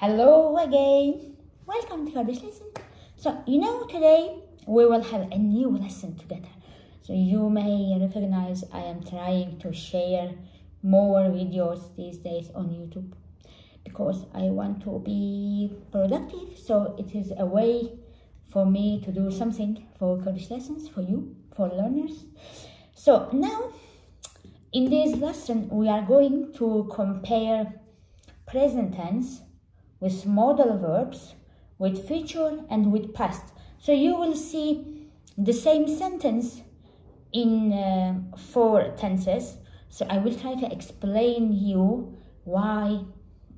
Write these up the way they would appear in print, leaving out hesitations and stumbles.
Hello again. Welcome to Kurdish lesson. Today we will have a new lesson together. So you may recognize I am trying to share more videos these days on YouTube because I want to be productive. So it is a way for me to do something for Kurdish lessons, for you, for learners. So now in this lesson we are going to compare present tense with modal verbs, with future and with past. So you will see the same sentence in 4 tenses. So I will try to explain you why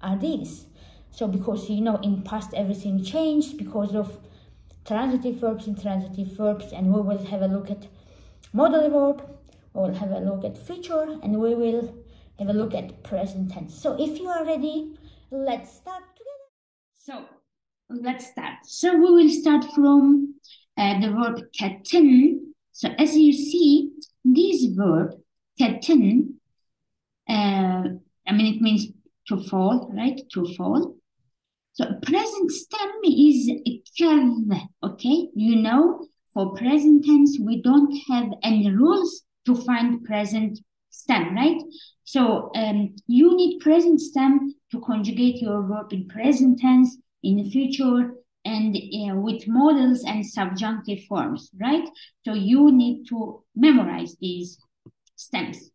are these. So because in past everything changed because of transitive verbs, and we will have a look at modal verb, we will have a look at future, and we will have a look at present tense. So if you are ready, let's start together. So let's start. So we will start from the verb katten. So as you see, this verb katten, it means to fall, right? To fall. So present stem is kav, okay? For present tense, we don't have any rules to find present stem, right? So you need present stem to conjugate your verb in present tense, in the future, and with modals and subjunctive forms, right? So you need to memorize these stems.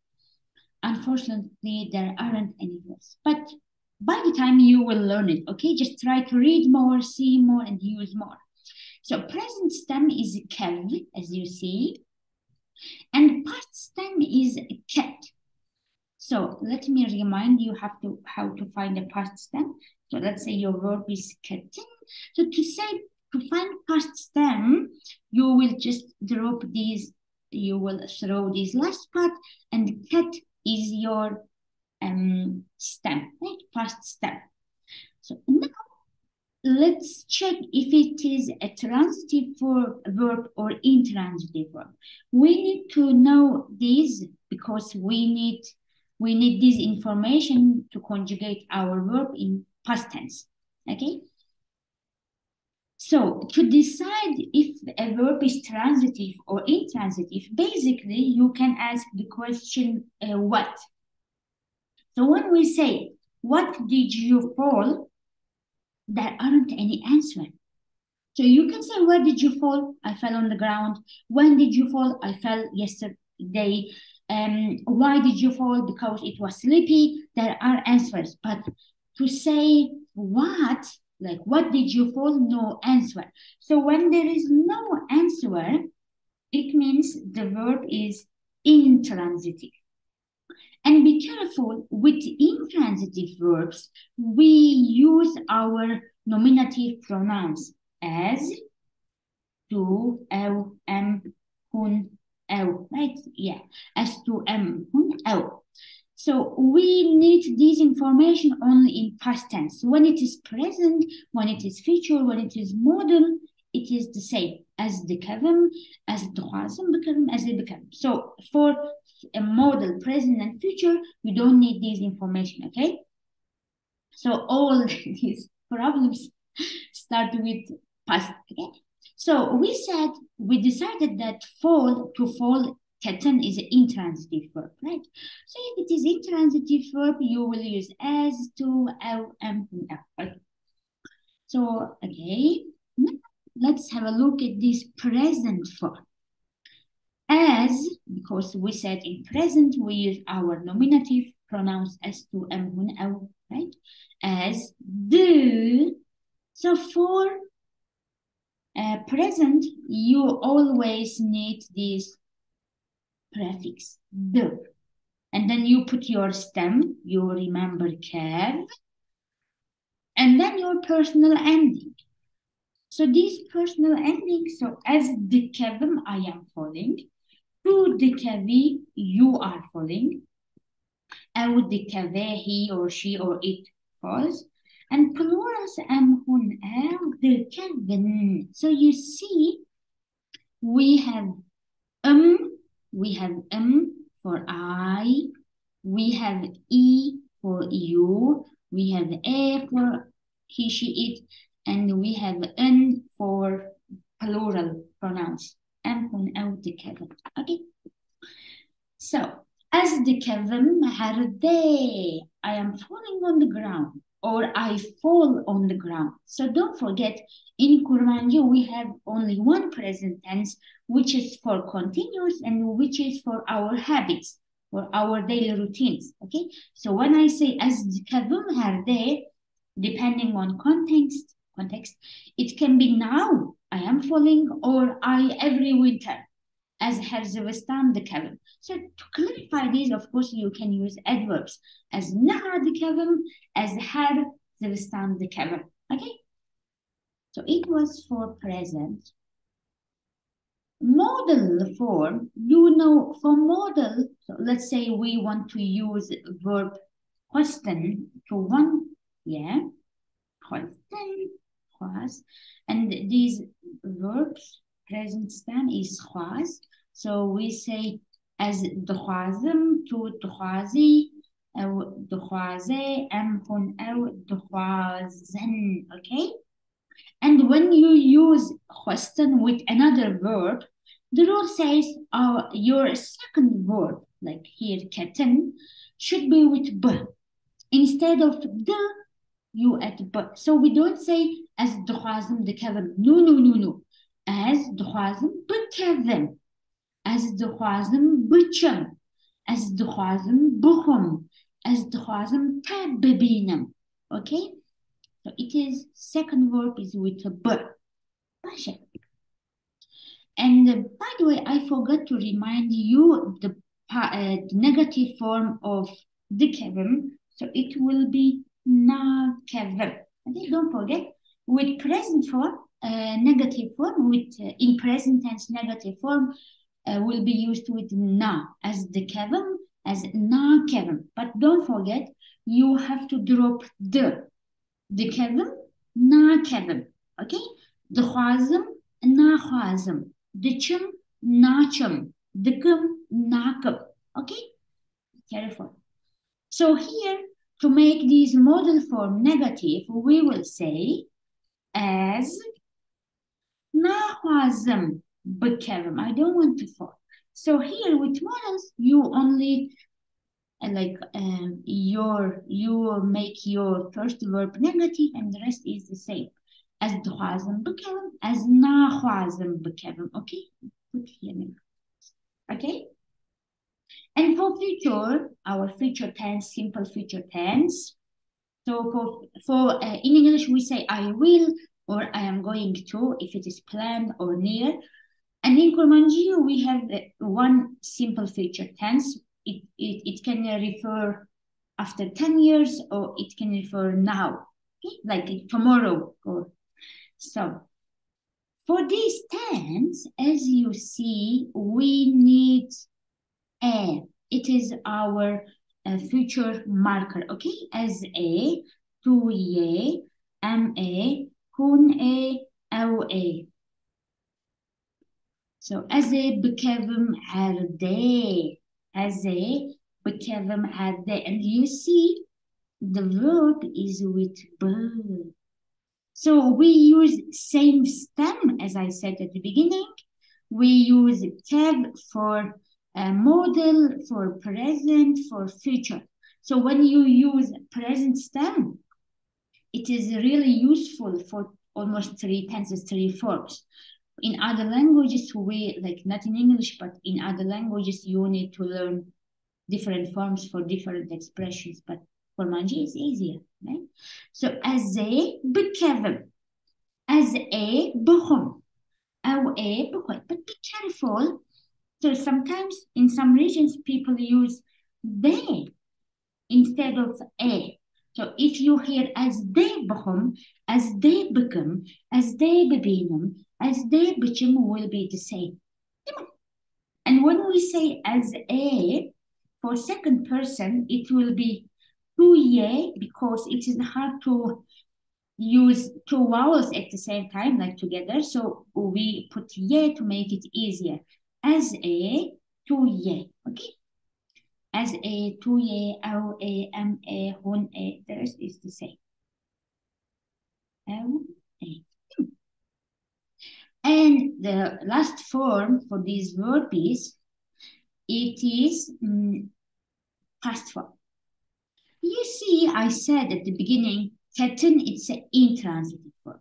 Unfortunately, there aren't any rules, but by the time you will learn it, okay? Just try to read more, see more, and use more. So present stem is kev, as you see, and past stem is ket. So let me remind you how to find a past stem. So let's say your verb is ketten. So to find past stem, you will just drop these, you will throw this last part, and ket is your stem, right? Past stem. So now let's check if it is a transitive verb or intransitive verb. We need to know this because we need this information to conjugate our verb in past tense, okay? So to decide if a verb is transitive or intransitive, basically you can ask the question, what? So when we say, what did you fall? There aren't any answer. So you can say, where did you fall? I fell on the ground. When did you fall? I fell yesterday. Why did you fall? Because it was sleepy. There are answers. But to say what, like what did you fall? No answer. So when there is no answer, it means the verb is intransitive. And be careful with intransitive verbs, we use our nominative pronouns as, to, hun, right? Yeah, as to, hun, So we need this information only in past tense. When it is present, when it is future, when it is modal, it is the same as the kevim, as the khwasim, as the bekam. So for a modal, present, and future, we don't need this information, okay? So all these problems start with past, okay? So we decided that to fall, ketten is an intransitive verb, right? So if it is intransitive verb, you will use as, to, right? So, okay, now let's have a look at this present form. As, because we said in present, we use our nominative pronouns as, to, hun, right? As, do. So for present, you always need this prefix, do. And then you put your stem, you remember kev, and then your personal ending. So this personal ending, so as the kevim, I am falling. To the kevi, you are falling. Out the keve, he or she or it falls. And plurals hun, the kevin. So you see, we have for I, we have e for you, we have a for he, she, it, and we have N for plural pronouns. أم هن أو دكذا. Okay. So, as the kevim harday, I am falling on the ground, or I fall on the ground. So don't forget, in Kurmanji we have only one present tense, which is for continuous and which is for our habits, for our daily routines. Okay. So when I say as the kevim harday, depending on context, it can be now I am falling or I every winter as Herzevistan the Kevin. So to clarify these, of course, you can use adverbs as Nahar the Kevin, as Herzevistan the Kevin. Okay? So it was for present. Modal form, you know, for modal, so let's say we want to use verb question to one, yeah, question, was, and these verbs present stand is خواز. So we say as دخوازم تو دخوازي أو دخوازي أم هن أو دخوازن. Okay. And when you use question with another verb, the rule says your second verb, like here keten, should be with b instead of the. You at b. So we don't say as دخوازم دكذب. No. As دخوازم بكذب. As دخوازم بچم. As دخوازم بخم. As دخوازم تببينم. Okay? So it is second verb is with a b. Pasha. And by the way, I forgot to remind you the negative form of دكذب. So it will be na kevin. Okay, don't forget with present form, negative form, with in present tense negative form will be used with na as the kevin, as na kevin. But don't forget you have to drop the kevin, na kevin. Okay, the khwazim, na khwazim, the chum, na chum, the kum, na kum. Okay, careful. So here, to make this modal form negative, we will say as نخوازم بکرم. I don't want to fall. So here with modals, you only you make your first verb negative and the rest is the same. As دخوازم بکرم, as نخوازم بکرم. Okay, put here now. Okay. And for future, our future tense, simple future tense. So in English, we say I will or I am going to if it is planned or near. And in Kurmanji, we have one simple future tense. It can refer after 10 years or it can refer now, okay? Like tomorrow. So for this tense, as you see, we need a. It is our future marker, okay? As a, to ye, am a, hun a, أو a. So as a bekevim herde, as a bekevim herde, and you see the verb is with b. So we use same stem as I said at the beginning. We use kev for modal, for present, for future. So when you use present stem, it is really useful for almost 3 tenses, 3 forms. In other languages, we, like not in English, but in other languages, you need to learn different forms for different expressions. But Kurmanji is easier, right? So as a bekevim, as a bechum, أو a bechum. But be careful. So sometimes in some regions, people use they instead of a. So if you hear as they bechum, as they become, as they bebinum, as they bichim will be the same. And when we say as a, for second person, it will be tu ye, because it is hard to use 2 vowels at the same time, like together. So we put ye to make it easier. As a, tu ye, okay? As a, tu ye, أو a, am a, hun a, the rest is the same. أو A. And the last form for this verb is, it is past form. You see, I said at the beginning, ketten, it's an intransitive verb.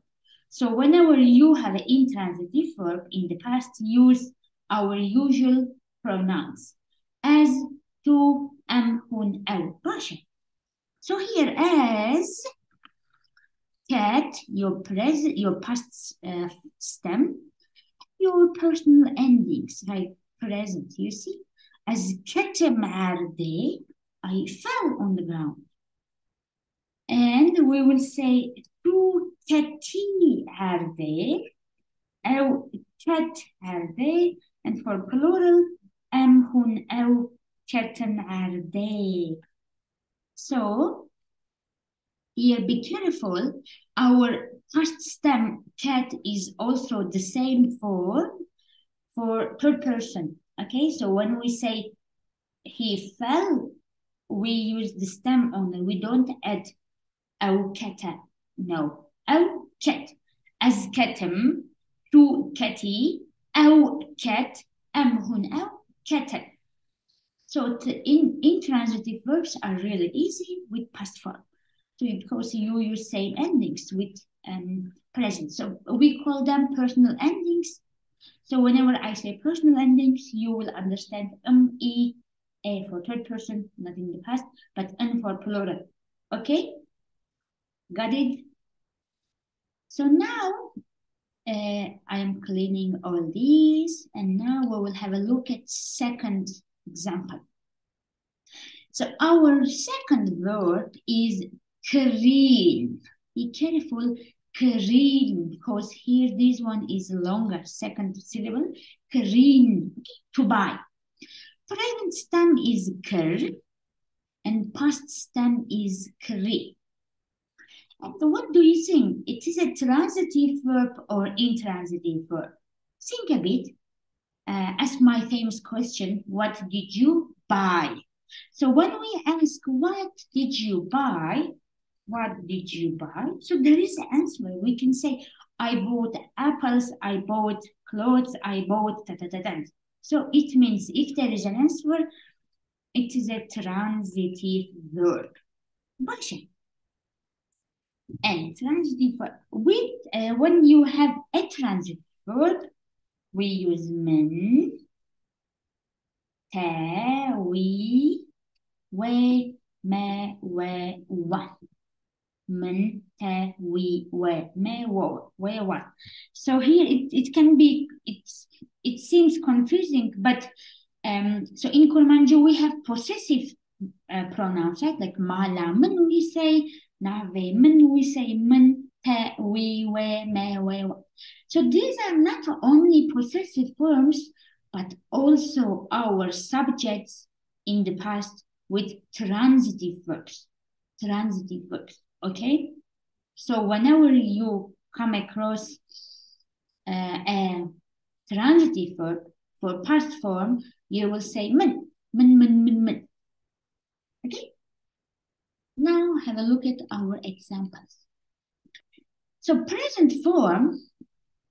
So whenever you have an intransitive verb in the past, use our usual pronouns as, to, am, hun, أو. Pasha. So here as, cat, your past stem, your personal endings, like present, you see? As كتم عرضي, I fell on the ground. And we will say to كتي عرضي, أو كت عرضي, and for plural, أم هن أو كتم عرضي. So, here, be careful. Our past stem cat is also the same for third person. Okay, so when we say he fell, we use the stem only. We don't add أو كتا. No, أو cat. As كتم, to كتي, أو cat, أم هن أو كتا. So intransitive verbs are really easy with past form. So because you use same endings with present. So we call them personal endings. So whenever I say personal endings, you will understand e, a for third person, not in the past, but n for plural. Okay? Got it? So now I am cleaning all these, and now we will have a look at second example. So our second verb is green. Be careful, green, because here this one is longer, second syllable. Green, to buy. Present stem is kr, and past stem is kri. And what do you think? It is a transitive verb or intransitive verb? Think a bit. Ask my famous question, what did you buy? So when we ask, what did you buy? What did you buy? So there is an answer. We can say, I bought apples, I bought clothes, I bought ta-ta-ta-ta. So it means if there is an answer, it is a transitive verb. Basha. And transitive verb. When you have a transitive verb, we use min, ta, we, we, me, we, wa. Min, ta, we, me, wa. So here it can be, it seems confusing, but so in Kurmanji we have possessive pronouns, right? Like ma, la, min we say, na, ve, min we say, min, ta, we, me, wa. So these are not only possessive forms, but also our subjects in the past with transitive verbs. Transitive verbs, okay? So whenever you come across a transitive verb for past form, you will say min. Okay? Now have a look at our examples. So present form,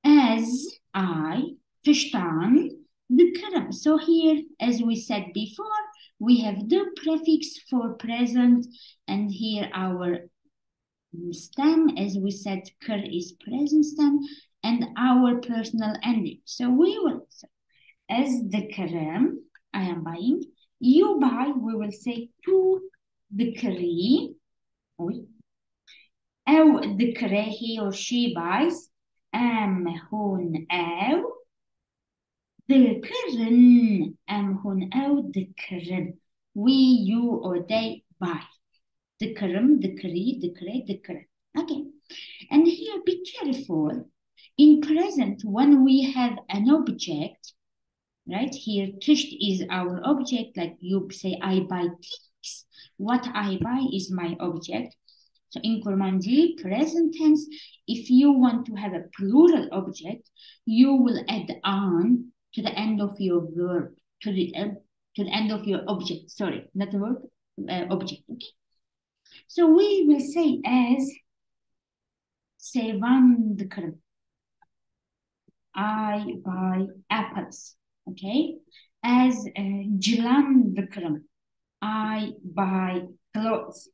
as, I, verstaan, the karam. So here, as we said before, we have the prefix for present, and here our stem, as we said, kar is present stem, and our personal ending. So we will say, as the karam, I am buying, you buy, we will say to the kari, أو the kare, he or she buys, am, hun, أو ذكرن, am, hun, أو ذكرن, we, you, or they buy. ذكرم, ذكري, ذكري, ذكرن. Okay. And here, be careful. In present, when we have an object, right? Here, tisht is our object. Like you say, I buy things. What I buy is my object. So in Kurmanji, present tense, if you want to have a plural object, you will add on to the end of your verb, to the end of your object. Sorry, not the verb, object. Okay. So we will say as sevandıkırım. I buy apples. Okay. As cilandıkırım. I buy clothes.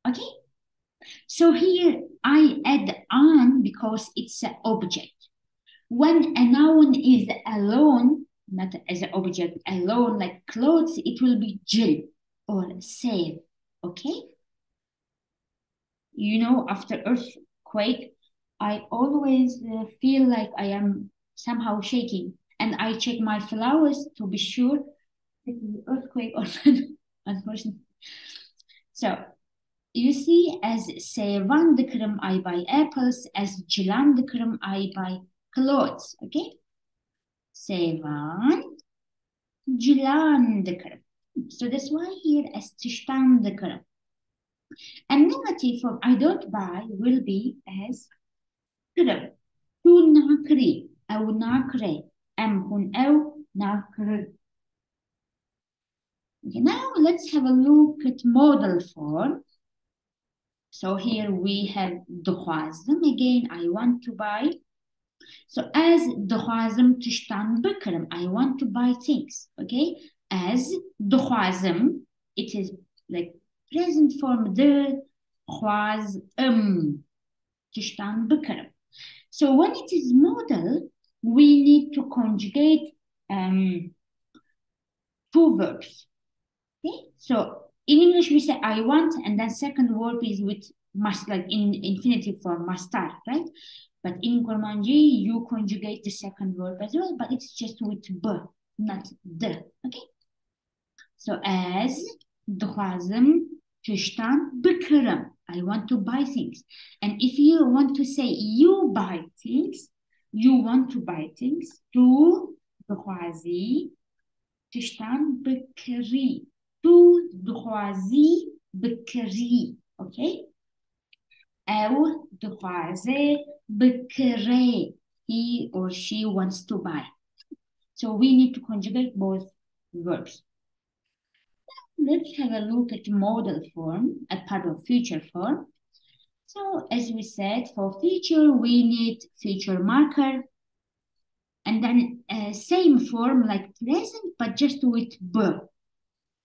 Okay. So here I add on because it's an object. When a noun is alone, not as an object alone, like clothes, it will be jil or save. Okay. You know, after earthquake, I always feel like I am somehow shaking, and I check my flowers to be sure it is earthquake or not. Unfortunately. So you see, as sevandıkırım, I buy apples. As cilandıkırım, I buy clothes. Okay. Sevan, cilandıkırım. So that's why here as tiştandıkırım. And negative form I don't buy will be as kırım. Tu nakri, ev nakre, emhun ev nakri. Okay, now let's have a look at modal form. So here we have duhazım. Again, I want to buy. So as duhazım tiştan bıkırım, I want to buy things. Okay, as duhazım, it is like present form the duhazım tiştan bıkırım. So when it is modal, we need to conjugate two verbs. Okay, so in English we say I want, and then second verb is with must, like in infinitive form, must start, right? But in Kurmanji, you conjugate the second verb as well, but it's just with b, not the. Okay. So as duhazım tüştan bıkırım. I want to buy things. And if you want to say you buy things, you want to buy things, tu duhazi tüştan bıkırı. Tu duhazi bıkırı. Okay? Ev duhaze bıkırı. He or she wants to buy. So we need to conjugate both verbs. Let's have a look at modal form, a part of future form. So as we said, for future, we need future marker. And then same form like present, but just with b.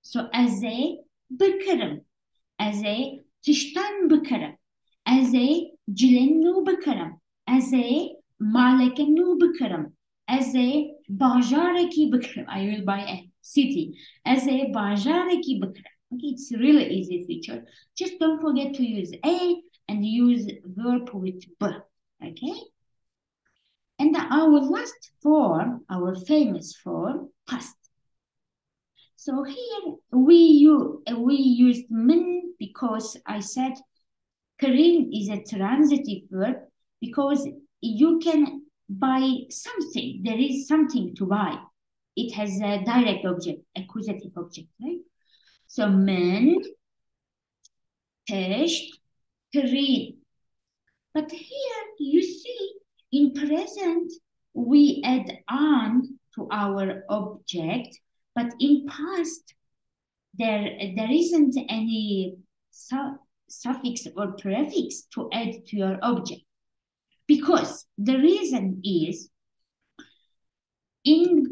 So as a bıkırım, as a tiştan bıkırım, as a cilennu bıkırım, as a malekennu bıkırım, as a bajareki bıkırım. I will buy a city. As a bajareki bıkırım. Okay, it's really easy feature. Just don't forget to use a and use verb with b. Okay? And our last form, our famous form, past. So here we used min because I said karin is a transitive verb because you can buy something. There is something to buy. It has a direct object, accusative object, right? So min, tesht, karin. But here you see in present we add on to our object, but in past there isn't any suffix or prefix to add to your object. Because the reason is in the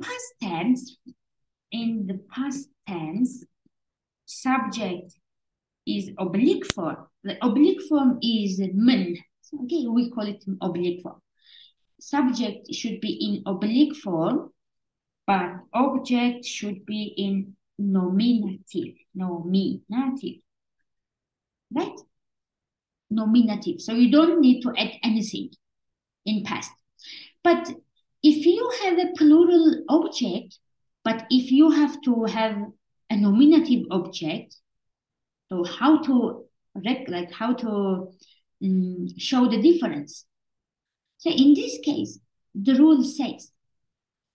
past tense, subject is oblique form. The oblique form is min. Okay, we call it oblique form. Subject should be in oblique form, but object should be in nominative. Nominative. Right? Nominative. So you don't need to add anything in past. But if you have a plural object, but if you have to have a nominative object, so how to show the difference? So in this case, the rule says,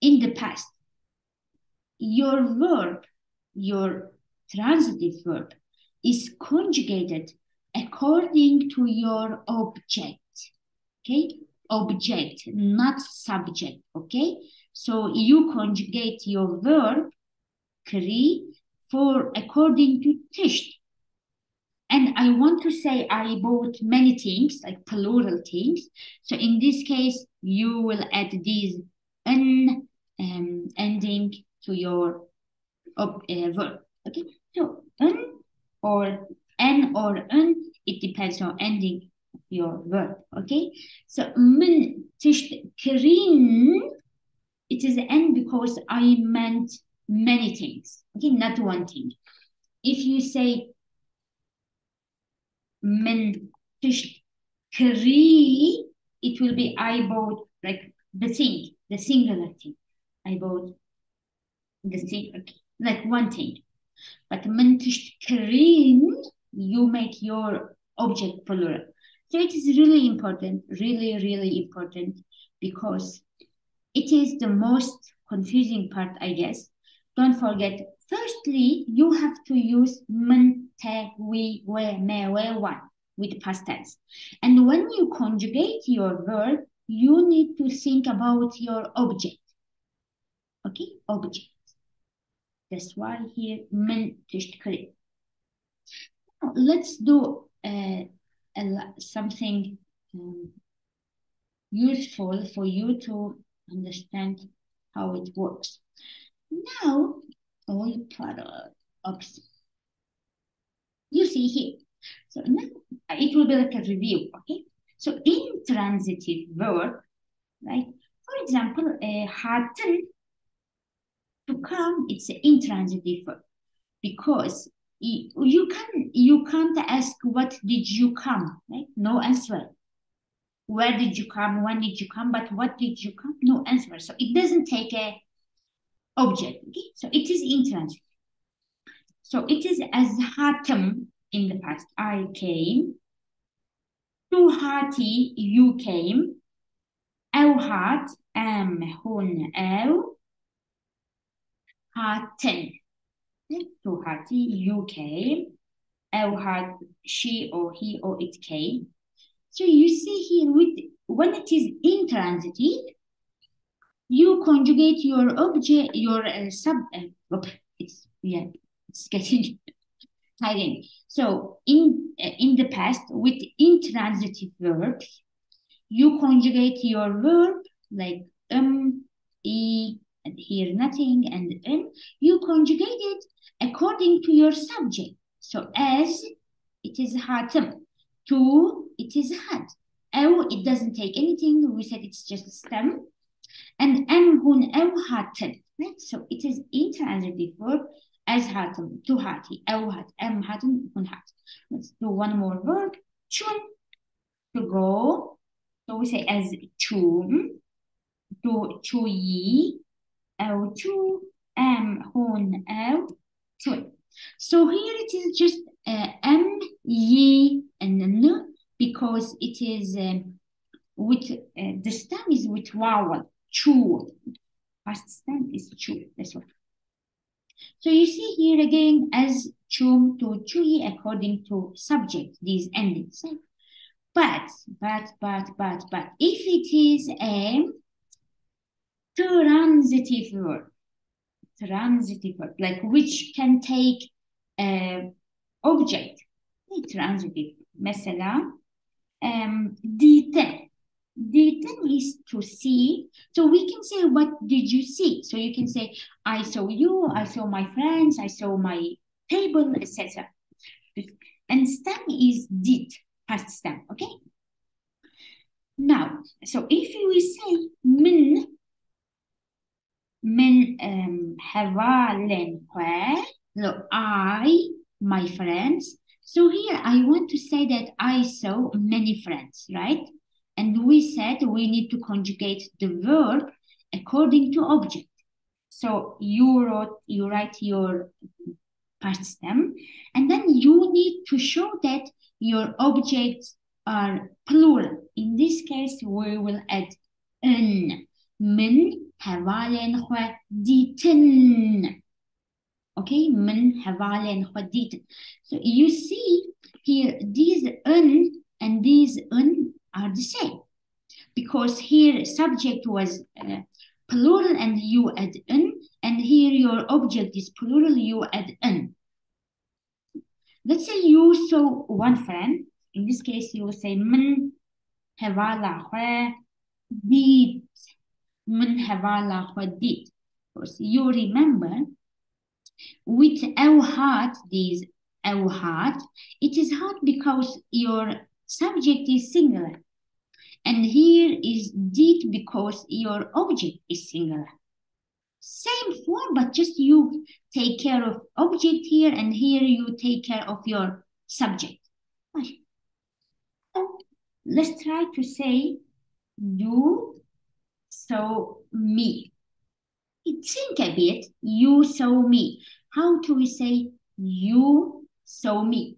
in the past, your verb, your transitive verb, is conjugated according to your object. Okay? Object, not subject. Okay? So you conjugate your verb, kri, for according to tisht. and I want to say I bought many things, like plural things. So in this case, you will add these n ending to your verb. Okay, so n or n or n, it depends on ending of your verb. Okay, so من تشترين, it is n because I meant many things. Okay, not one thing. If you say من تشتري, it will be I bought, like the thing, the singular thing. I bought the thing, okay, like one thing. But من تشترين, you make your object plural. So it is really important, really, really important, because it is the most confusing part, I guess. Don't forget, firstly, you have to use من, te, we, we, me, we, one with past tense. And when you conjugate your verb, you need to think about your object. Okay, object. That's why here من تشتري. Now, let's do something useful for you to understand how it works. Now, all paradox. You see here. So now it will be like a review, okay? So intransitive verb, right? For example, hatten, to come, it's an intransitive verb, because you can't ask what did you come, right? No answer. Where did you come? When did you come? But what did you come? No answer. So it doesn't take a object. Okay? So it is intransitive. So it is as hatem in the past. I came. To hati, you came. أو هات هن أو هاتن. To hati, you came. أو هات, she or he or it came. So you see here, when it is intransitive, you conjugate your object, your it's getting tiring. So in the past, with intransitive verbs, you conjugate your verb like e, and here nothing, and you conjugate it according to your subject. So as, it is hatem. To, it is had. أو, it doesn't take anything. We said it's just a stem. And هن أو هاتن. Right? So it is intransitive verb as hatem, to hati, أو hat, هاتن, هن hat. Let's do one more verb. Chun, to go. So we say as chum, to chuyi, أو chu, هن أو chun. So here it is just ye, and n, because it is with the stem is with vowel, chu. Past stem is chu. That's what. So you see here again as chum to chui according to subject, these endings. But if it is a transitive verb, like which can take object, transitive. مثلا D10 is to see. So we can say, what did you see? So you can say, I saw you, I saw my friends, I saw my table, etc. And stem is did, past stem. Okay. Now, so if we say من حوالين so I, my friends. So here I want to say that I saw many friends, right? And we said we need to conjugate the verb according to object. So you write your past stem, and then you need to show that your objects are plural. In this case, we will add n. من حوالين ديتن. Okay, من حوالين ديتن. So you see here, these n and these n are the same, because here subject was plural and you add n, and here your object is plural, you add n. Let's say you saw one friend. In this case, you will say من هوالا خو did. من هوالا خو did. Of course, you remember with our heart, this our heart, it is hard because your subject is singular. And here is did because your object is singular. Same form, but just you take care of object here, and here you take care of your subject. So let's try to say you saw me. Think a bit. You saw me. How do we say you saw me?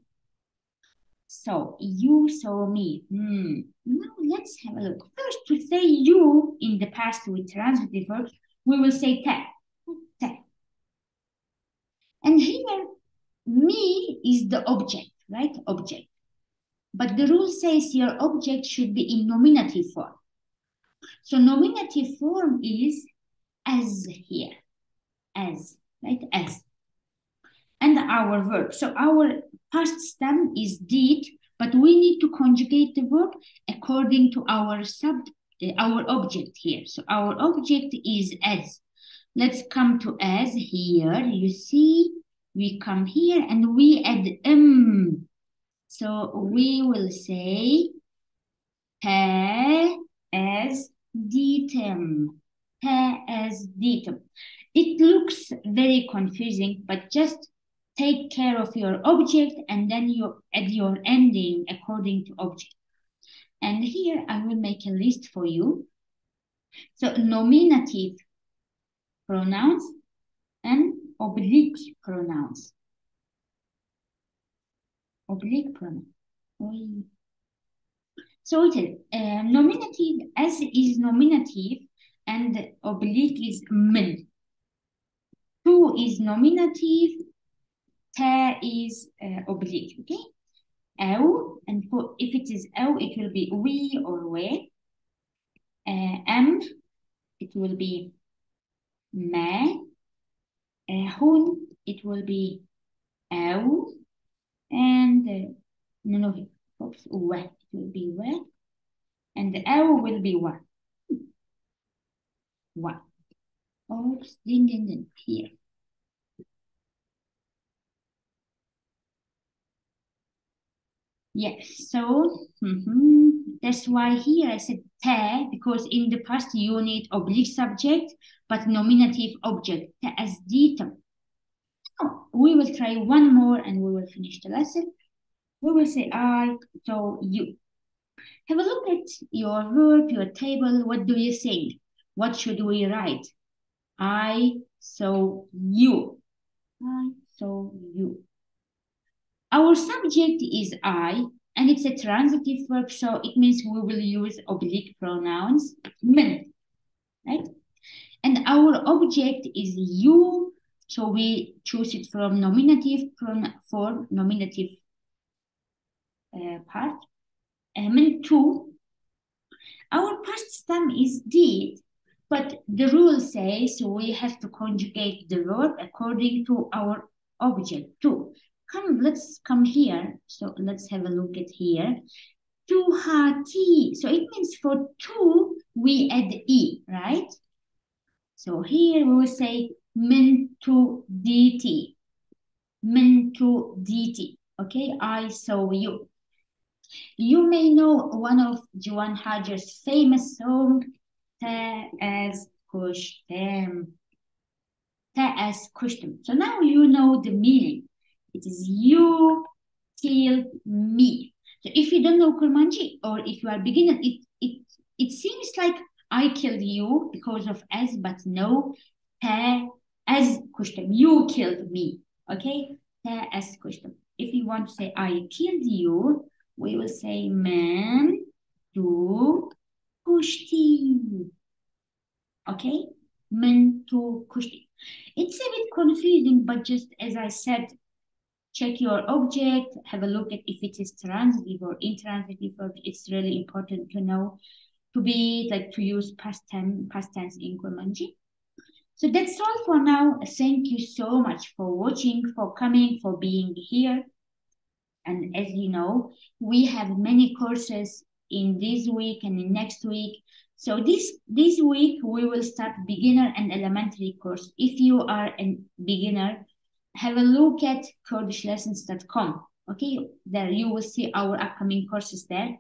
So you saw me. Now let's have a look. First, to say you in the past with transitive verb, we will say te. Te. And here, me is the object, right? Object. But the rule says your object should be in nominative form. So nominative form is as here. As, right? As. And our verb. So our past stem is did, but we need to conjugate the verb according to our object here. So our object is as. Let's come to as here. You see, we come here and we add So we will say as ditem. As ditem. It looks very confusing, but just take care of your object and then you add your ending according to object. And here I will make a list for you. So nominative pronouns and oblique pronouns. Oblique pronoun. So it is nominative, as is nominative, and oblique is min. To is nominative, te is oblique, okay? Au, and for if it is au, it will be we or we. Am, it will be ma. Hun, it will be au. And no, oops, we, it will be we. And au will be wa. Wa. Oops, ding, here. Yes, so that's why here I said te, because in the past you need oblique subject, but nominative object, te as ditem. So we will try one more and we will finish the lesson. We will say I, so you. Have a look at your verb, your table. What do you think? What should we write? I saw you. I saw you. Our subject is I, and it's a transitive verb, so it means we will use oblique pronouns, min, right? And our object is you, so we choose it from nominative for nominative part. Min two. Our past stem is did, but the rule says we have to conjugate the verb according to our object too. Let's come here. So let's have a look at here. Tu hati. So it means for two, we add e, right? So here we will say min tu dt. Min tu dt. Okay, I saw you. You may know one of Juan Hajar's famous song, Ta as kushtem. Ta as kushtem. So now you know the meaning. It is you killed me. So if you don't know Kurmanji, or if you are beginner, it seems like I killed you because of as, but no, ta as kushtem. You killed me. Okay? Ta as kushtem. If you want to say I killed you, we will say man tu kushti. Okay? Man tu kushti. It's a bit confusing, but just as I said, check your object, have a look at if it is transitive or intransitive verb. It's really important to know, to use past tense in Kurmanji. So that's all for now. Thank you so much for watching, for coming, for being here. And as you know, we have many courses in this week and in next week. So this week we will start beginner and elementary course. If you are a beginner, have a look at KurdishLessons.com. Okay, there you will see our upcoming courses there,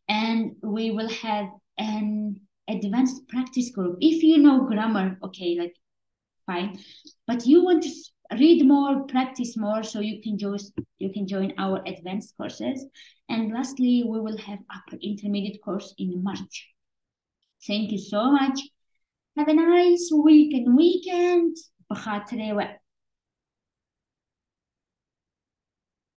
and we will have an advanced practice group. If you know grammar, okay, like fine, but you want to read more, practice more, so you can join our advanced courses. And lastly, we will have upper intermediate course in March. Thank you so much. Have a nice weekend. بخاطري